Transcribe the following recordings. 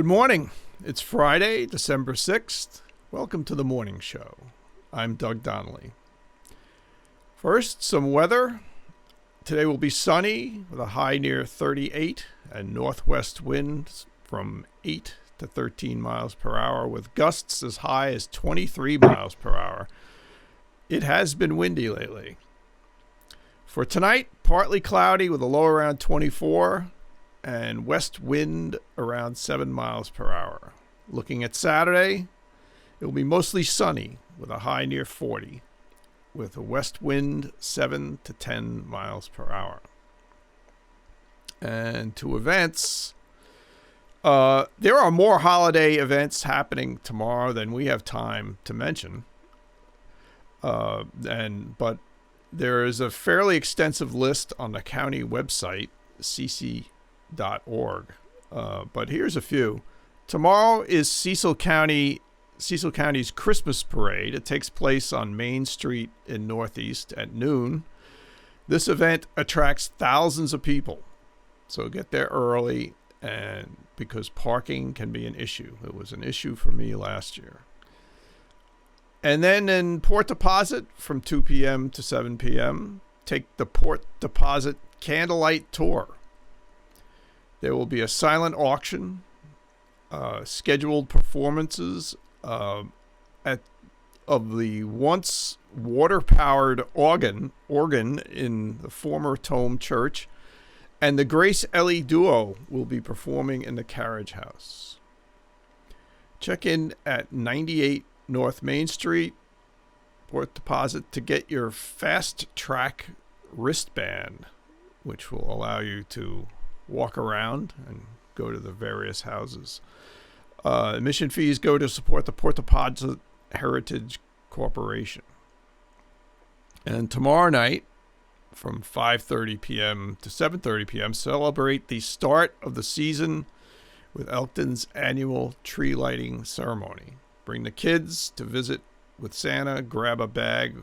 Good morning. It's Friday, December 6th. Welcome to the morning show. I'm Doug Donnelly. First, some weather. Today will be sunny with a high near 38 and northwest winds from 8 to 13 miles per hour with gusts as high as 23 miles per hour. It has been windy lately. For tonight, partly cloudy with a low around 24 and west wind around 7 miles per hour. Looking at Saturday, it will be mostly sunny with a high near 40 with a west wind 7 to 10 miles per hour. And to events, there are more holiday events happening tomorrow than we have time to mention. But there is a fairly extensive list on the county website, cc.org. But here's a few. Tomorrow is Cecil County's Christmas Parade. It takes place on Main Street in Northeast at noon. This event attracts thousands of people, so get there early, and because parking can be an issue. It was an issue for me last year. And then in Port Deposit from 2 p.m. to 7 p.m., take the Port Deposit Candlelight Tour. There will be a silent auction, scheduled performances of the once water-powered organ in the former Tome Church, and the Grace Ellie Duo will be performing in the Carriage House. Check in at 98 North Main Street, Port Deposit, to get your Fast Track wristband, which will allow you to walk around and go to the various houses. Admission fees go to support the Port Deposit Heritage Corporation. And tomorrow night, from 5:30 p.m. to 7:30 p.m., celebrate the start of the season with Elkton's annual tree lighting ceremony. Bring the kids to visit with Santa, grab a bag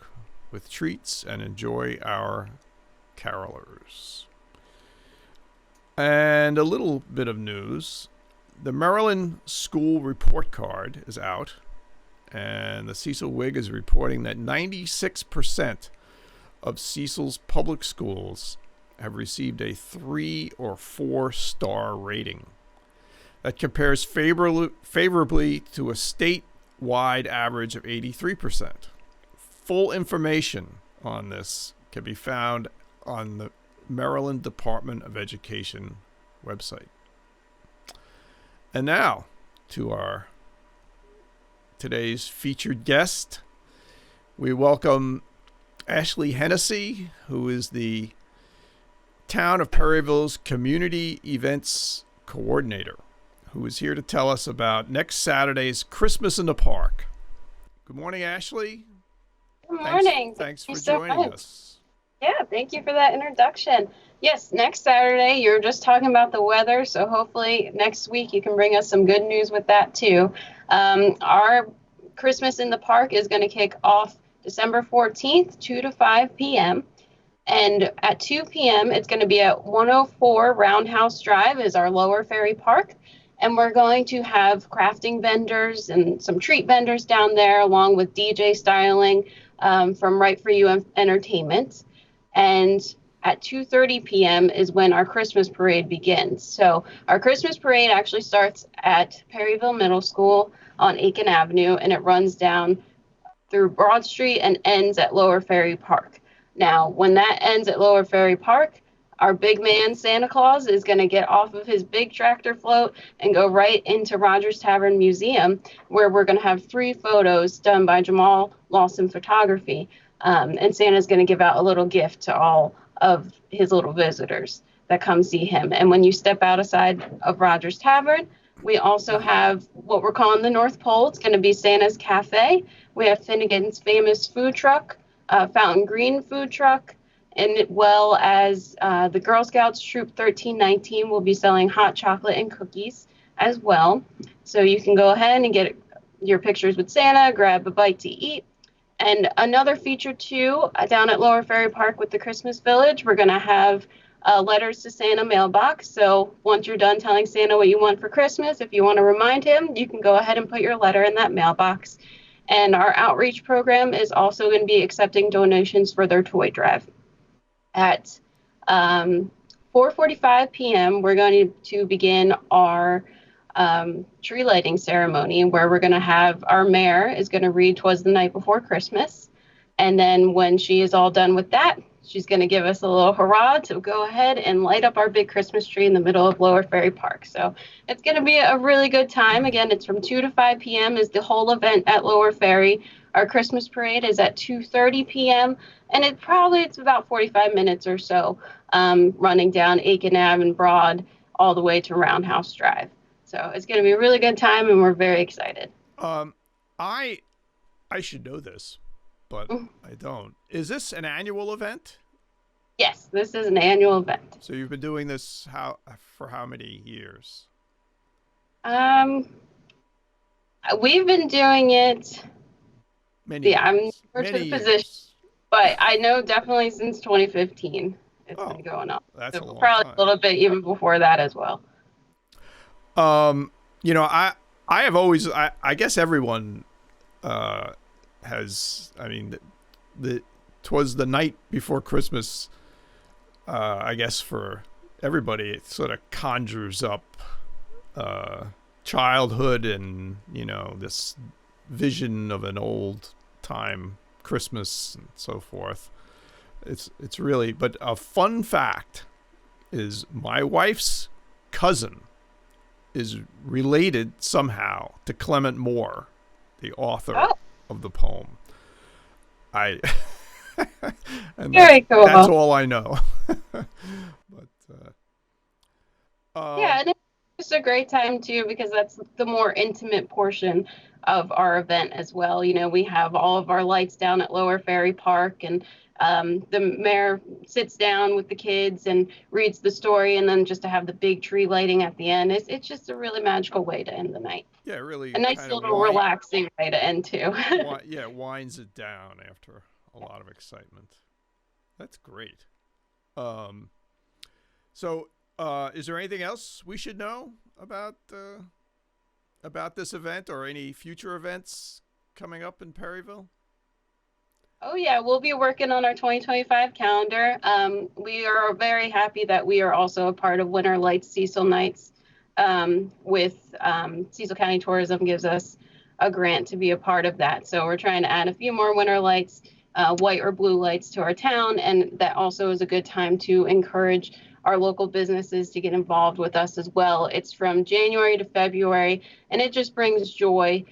with treats, and enjoy our carolers. And a little bit of news. The Maryland School Report Card is out, and the Cecil Whig is reporting that 96% of Cecil's public schools have received a 3 or 4 star rating. That compares favorably to a statewide average of 83%. Full information on this can be found on the Maryland Department of Education website. And now to our today's featured guest. We welcome Ashley Hennessy, who is the Town of Perryville's Community Events Coordinator, who is here to tell us about next Saturday's Christmas in the Park. Good morning, Ashley. Good morning. Thanks for joining us. Yeah, thank you for that introduction. Yes, next Saturday, you're just talking about the weather, so hopefully next week you can bring us some good news with that too. Our Christmas in the Park is going to kick off December 14th, 2 to 5 p.m. And at 2 p.m., it's going to be at 104 Roundhouse Drive is our Lower Ferry Park. And we're going to have crafting vendors and some treat vendors down there, along with DJ styling from Right For You Entertainment. And at 2:30 p.m. is when our Christmas parade begins. So our Christmas parade actually starts at Perryville Middle School on Aiken Avenue, and it runs down through Broad Street and ends at Lower Ferry Park. Now, when that ends at Lower Ferry Park, our big man, Santa Claus, is going to get off of his big tractor float and go right into Rogers Tavern Museum, where we're going to have 3 photos done by Jamal Lawson Photography. And Santa's going to give out a little gift to all of his little visitors that come see him. And when you step outside of Rogers Tavern, we also have what we're calling the North Pole. It's going to be Santa's Cafe. We have Finnegan's Famous Food Truck, Fountain Green Food Truck, and well as the Girl Scouts Troop 1319 will be selling hot chocolate and cookies as well. So you can go ahead and get your pictures with Santa, grab a bite to eat. And another feature too, down at Lower Ferry Park with the Christmas Village, we're going to have letters to Santa mailbox. So once you're done telling Santa what you want for Christmas, if you want to remind him, you can go ahead and put your letter in that mailbox. And our outreach program is also going to be accepting donations for their toy drive. At 4:45 p.m., we're going to begin our tree lighting ceremony, where we're going to have our mayor is going to read "'Twas the Night Before Christmas," and then when she is all done with that, she's going to give us a little hurrah to go ahead and light up our big Christmas tree in the middle of Lower Ferry Park. So it's going to be a really good time. Again, it's from 2 to 5 p.m. is the whole event at Lower Ferry. Our Christmas parade is at 2:30 p.m. and it's about 45 minutes or so, running down Aiken Ave and Broad all the way to Roundhouse Drive. So it's going to be a really good time, and we're very excited. Um, I I should know this, but I don't. Is this an annual event? Yes, this is an annual event. So you've been doing this for how many years? Um, we've been doing it. Many I'm years. newer to Many the position, years. but I know definitely since 2015 it's Oh, been going on. that's So a long probably a time. little bit even before that as well. Um, you know, I have always I guess everyone uh has I mean the 'twas the night before Christmas. I guess for everybody, it sort of conjures up uh, childhood and this vision of an old time Christmas and so forth. It's really, but a fun fact is my wife's cousin is related somehow to Clement Moore, the author Oh, of the poem. I and very that's cool. all I know. But Yeah, and it's just a great time too because that's the more intimate portion of our event as well. You know, we have all of our lights down at Lower Ferry Park, and the mayor sits down with the kids and reads the story, and then just to have the big tree lighting at the end, it's just a really magical way to end the night. yeah, A really nice kind of little relaxing way to end too. winds it down after a lot of excitement. That's great. Um, so, is there anything else we should know about this event or any future events coming up in Perryville? Oh yeah, we'll be working on our 2025 calendar. We are very happy that we are also a part of Winter Lights Cecil Nights. With Cecil County Tourism gives us a grant to be a part of that. So we're trying to add a few more winter lights, white or blue lights to our town, and that also is a good time to encourage our local businesses to get involved with us as well. It's from January to February, and it just brings joy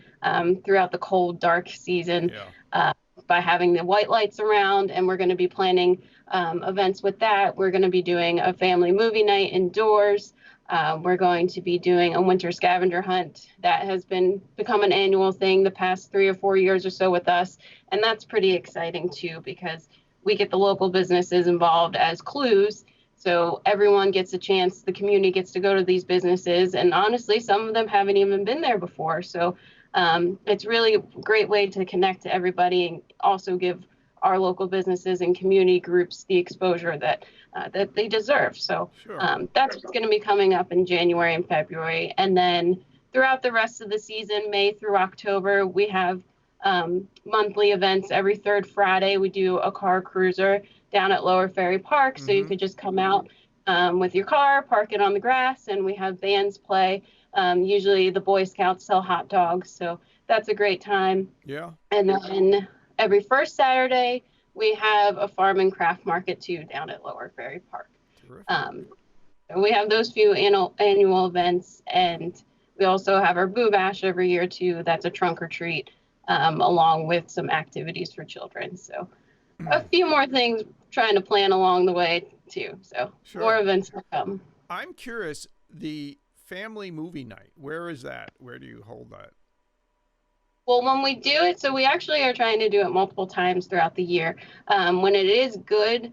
throughout the cold, dark season. Yeah. Uh, by having the white lights around, and we're going to be planning events with that. We're going to be doing a family movie night indoors. We're going to be doing a winter scavenger hunt that has become an annual thing the past 3 or 4 years or so with us, and that's pretty exciting too because we get the local businesses involved as clues. So everyone gets a chance, the community gets to go to these businesses, and honestly, some of them haven't even been there before. So it's really a great way to connect to everybody and also give our local businesses and community groups the exposure that they deserve. So Sure. that's what's going to be coming up in January and February. And then throughout the rest of the season, May through October, we have monthly events. Every third Friday, we do a car cruiser down at Lower Ferry Park. So you Mm-hmm. could just come out with your car, park it on the grass, and we have bands play. Usually the Boy Scouts sell hot dogs, so that's a great time. Yeah. And then every first Saturday, we have a farm and craft market too down at Lower Ferry Park. Terrific. Um, we have those few annual events, and we also have our Boo Bash every year too. That's a trunk or treat, along with some activities for children. So a few more things trying to plan along the way too. So more Sure. events to come. I'm curious. The family movie night. Where is that? Where do you hold that? Well, when we do it, so we actually are trying to do it multiple times throughout the year. When it is good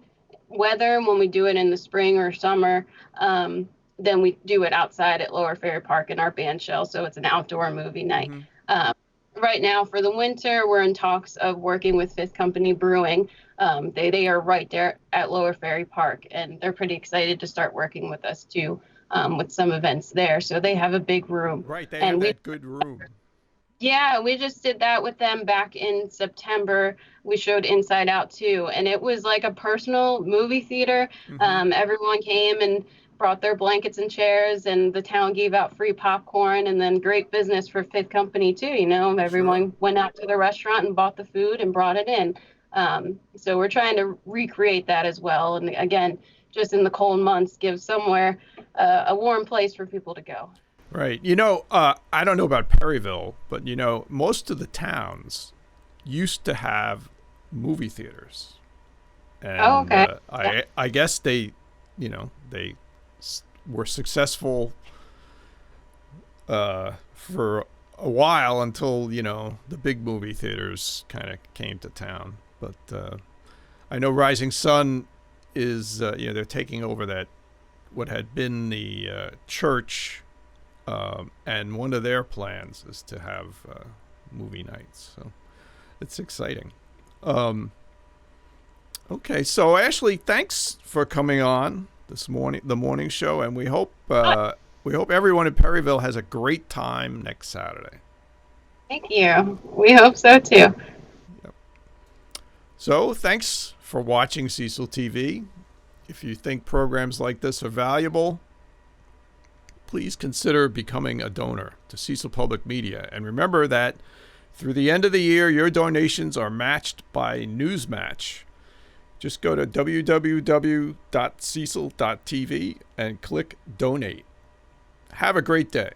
weather, when we do it in the spring or summer, then we do it outside at Lower Ferry Park in our band shell. So it's an outdoor movie night. Mm-hmm. Um, right now for the winter, we're in talks of working with Fifth Company Brewing. They are right there at Lower Ferry Park, and they're pretty excited to start working with us too, with some events there. So they have a big room, Right, they have and that good room. yeah, we just did that with them back in September. We showed Inside Out too, and it was like a personal movie theater. Hmm. Everyone came and brought their blankets and chairs, and the town gave out free popcorn, and then great business for Fifth Company too. Sure. Everyone went out to the restaurant and bought the food and brought it in. So we're trying to recreate that as well, and again, just in the cold months, give somewhere a warm place for people to go. Right. I don't know about Perryville, but most of the towns used to have movie theaters, Oh, and okay. I guess they were successful for a while until the big movie theaters kind of came to town. But I know Rising Sun is they're taking over that what had been the church, and one of their plans is to have movie nights. So it's exciting. Okay, so Ashley, thanks for coming on the morning show, and we hope everyone in Perryville has a great time next Saturday. Thank you. We hope so too. Yep. So thanks for watching Cecil TV. If you think programs like this are valuable, please consider becoming a donor to Cecil Public Media. And remember that through the end of the year, your donations are matched by Newsmatch. Just go to www.cecil.tv and click donate. Have a great day.